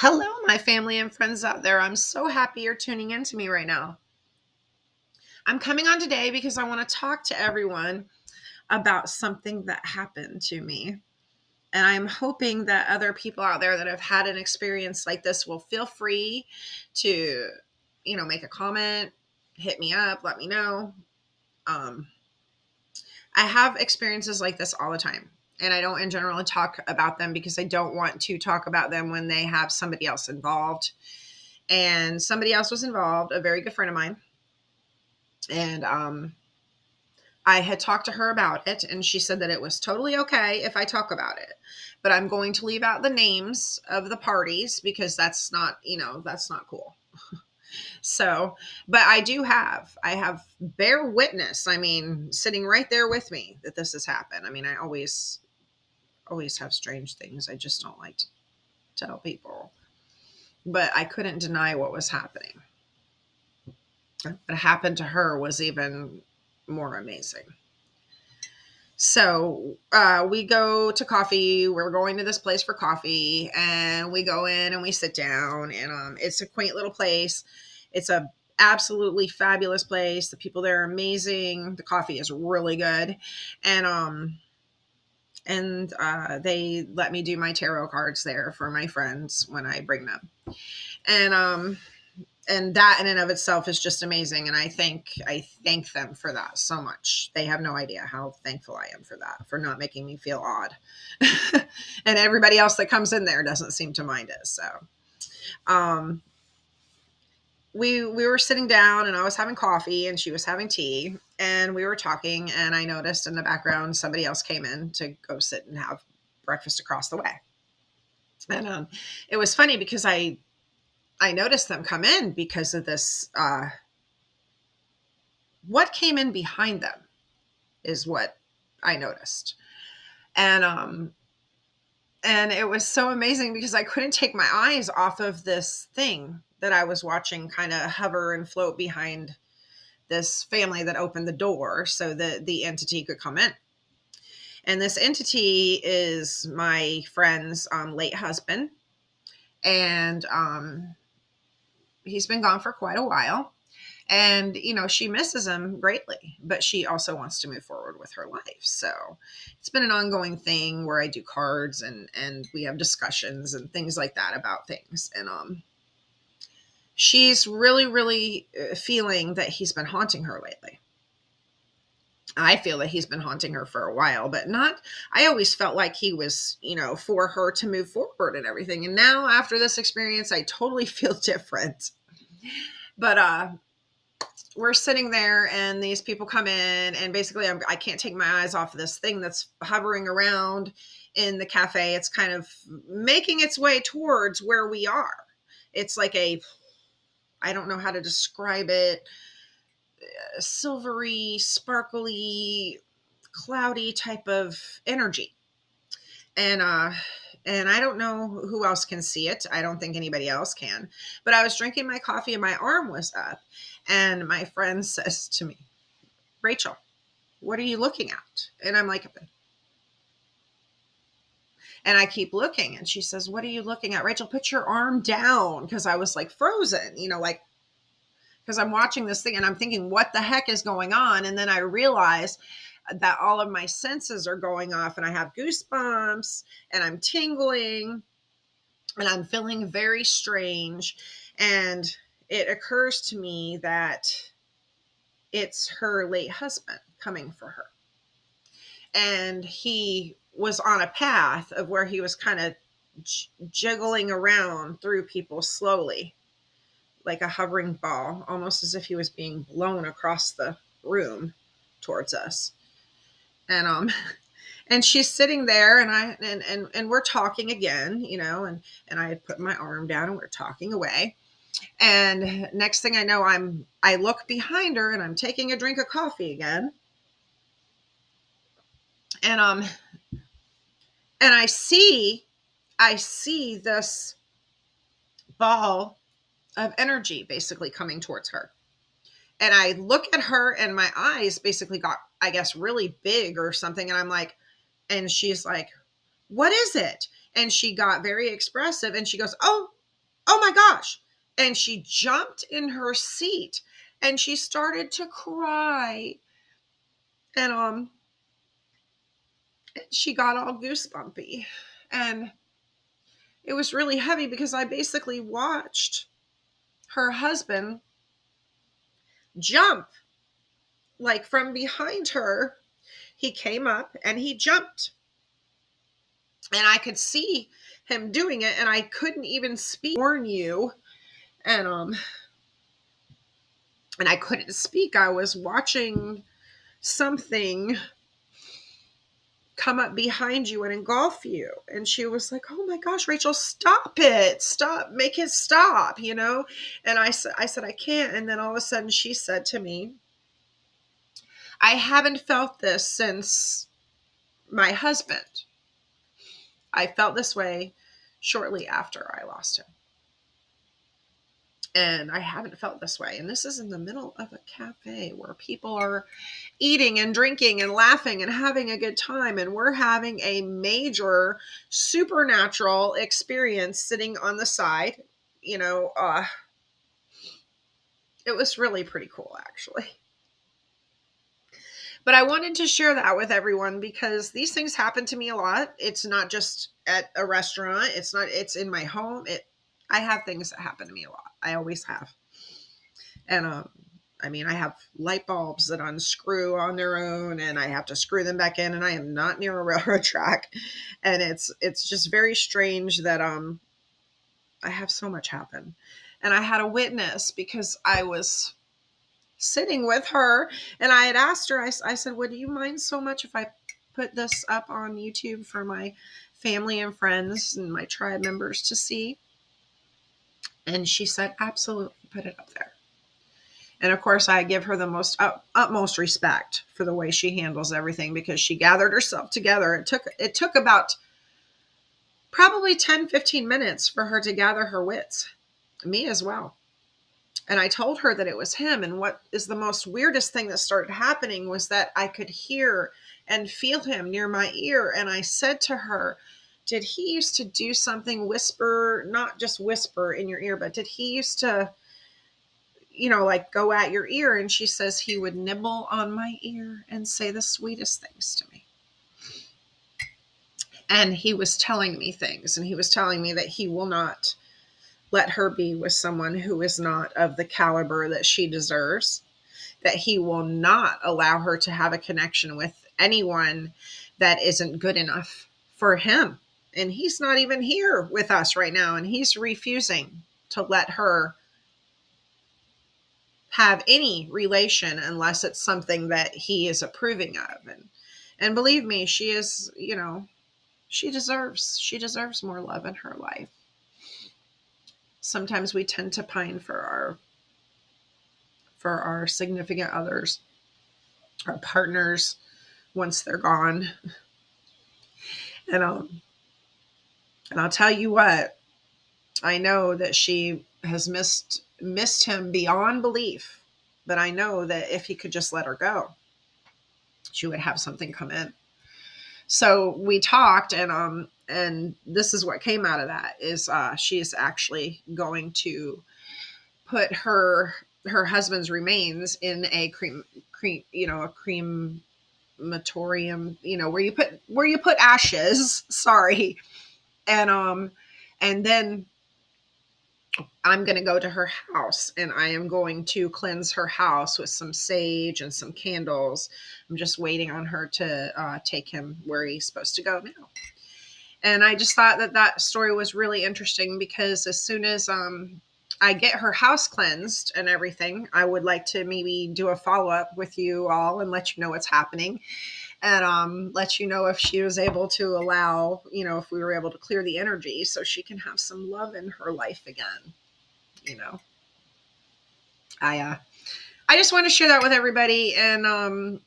Hello, my family and friends out there. I'm so happy you're tuning in to me right now. I'm coming on today because I want to talk to everyone about something that happened to me. And I'm hoping that other people out there that have had an experience like this will feel free to, make a comment, hit me up, let me know. Um, I have experiences like this all the time. And I don't in general talk about them because I don't want to talk about them when they have somebody else involved. And somebody else was involved, a very good friend of mine. And I had talked to her about it, and she said that it was totally okay if I talk about it. But I'm going to leave out the names of the parties because that's not cool. So, but I have bear witness. I mean, sitting right there with me that this has happened. I mean, I always have strange things. I just don't like to tell people. But I couldn't deny what was happening. What happened to her was even more amazing. So we go to coffee. We're going to this place for coffee, and we go in and we sit down. And it's a quaint little place. It's a absolutely fabulous place. The people there are amazing. The coffee is really good, and they let me do my tarot cards there for my friends when I bring them. And that in and of itself is just amazing, and I thank them for that so much. They have no idea how thankful I am for that, for not making me feel odd. And everybody else that comes in there doesn't seem to mind it. So um we were sitting down, and I was having coffee and she was having tea, and we were talking, and I noticed in the background somebody else came in to go sit and have breakfast across the way. And it was funny because I noticed them come in because of this. What came in behind them is what I noticed. And it was so amazing because I couldn't take my eyes off of this thing that I was watching kind of hover and float behind this family that opened the door so that the entity could come in. And this entity is my friend's late husband. And he's been gone for quite a while. And she misses him greatly, but she also wants to move forward with her life. So it's been an ongoing thing where I do cards, and we have discussions and things like that about things. And she's really feeling that he's been haunting her lately. I feel that he's been haunting her for a while, but not, I always felt like he was, for her to move forward and everything. And now after this experience, I totally feel different. But we're sitting there, and these people come in, and basically I can't take my eyes off of this thing that's hovering around in the cafe. It's kind of making its way towards where we are. It's like I don't know how to describe it, silvery, sparkly, cloudy type of energy. And I don't know who else can see it. I don't think anybody else can. But I was drinking my coffee and my arm was up, and my friend says to me, "Rachel, what are you looking at?" And I'm like, and I keep looking, and she says, "What are you looking at? Rachel, put your arm down." Because I was like frozen, like, because I'm watching this thing and I'm thinking, what the heck is going on? And then I realize that all of my senses are going off, and I have goosebumps, and I'm tingling, and I'm feeling very strange. And it occurs to me that it's her late husband coming for her. And he was on a path of where he was kind of jiggling around through people slowly, like a hovering ball, almost as if he was being blown across the room towards us. And and she's sitting there, and and we're talking again, and I had put my arm down, and we're talking away. And next thing I know, I look behind her, and I'm taking a drink of coffee again. And I see this ball of energy basically coming towards her. And I look at her, and my eyes basically got, I guess, really big or something. And I'm like, and she's like, "What is it?" And she got very expressive, and she goes, "Oh." oh my gosh. And she jumped in her seat and she started to cry. And she got all goosebumpy. And it was really heavy because I basically watched her husband jump like from behind her. He came up and he jumped. And I could see him doing it and I couldn't even speak, warn you. And I couldn't speak. I was watching something come up behind you and engulf you. And she was like, oh my gosh, Rachel, stop it. Stop. Make it stop, you know? And I said, I can't. And then all of a sudden she said to me, I haven't felt this since my husband. I felt this way shortly after I lost him. And I haven't felt this way. And this is in the middle of a cafe where people are eating and drinking and laughing and having a good time. And we're having a major supernatural experience sitting on the side. You know, it was really pretty cool, actually. But I wanted to share that with everyone because these things happen to me a lot. It's not just at a restaurant. It's in my home. I have things that happen to me a lot. I always have. And I mean, I have light bulbs that unscrew on their own and I have to screw them back in, and I am not near a railroad track. And it's just very strange that I have so much happen. And I had a witness because I was sitting with her and I had asked her, I said, would you mind so much if I put this up on YouTube for my family and friends and my tribe members to see? And she said, absolutely, put it up there. And of course, I give her the most utmost respect for the way she handles everything because she gathered herself together. It took about probably 10-15 minutes for her to gather her wits, me as well. And I told her that it was him. And what is the most weirdest thing that started happening was that I could hear and feel him near my ear. And I said to her, did he used to do something, whisper, not just whisper in your ear, but did he used to, like go at your ear? And she says he would nibble on my ear and say the sweetest things to me. And he was telling me things, and he was telling me that he will not let her be with someone who is not of the caliber that she deserves, that he will not allow her to have a connection with anyone that isn't good enough for him. And he's not even here with us right now, and he's refusing to let her have any relation unless it's something that he is approving of. And believe me, she is, she deserves more love in her life. Sometimes we tend to pine for our significant others, our partners, once they're gone. And I'll tell you what, I know that she has missed him beyond belief, but I know that if he could just let her go, she would have something come in. So we talked, and this is what came out of that is she is actually going to put her husband's remains in a crematorium, where you put ashes. Sorry. And then I'm going to go to her house and I am going to cleanse her house with some sage and some candles. I'm just waiting on her to take him where he's supposed to go now. And I just thought that story was really interesting because as soon as I get her house cleansed and everything, I would like to maybe do a follow-up with you all and let you know what's happening. And let you know if she was able to allow, if we were able to clear the energy so she can have some love in her life again. I just want to share that with everybody. And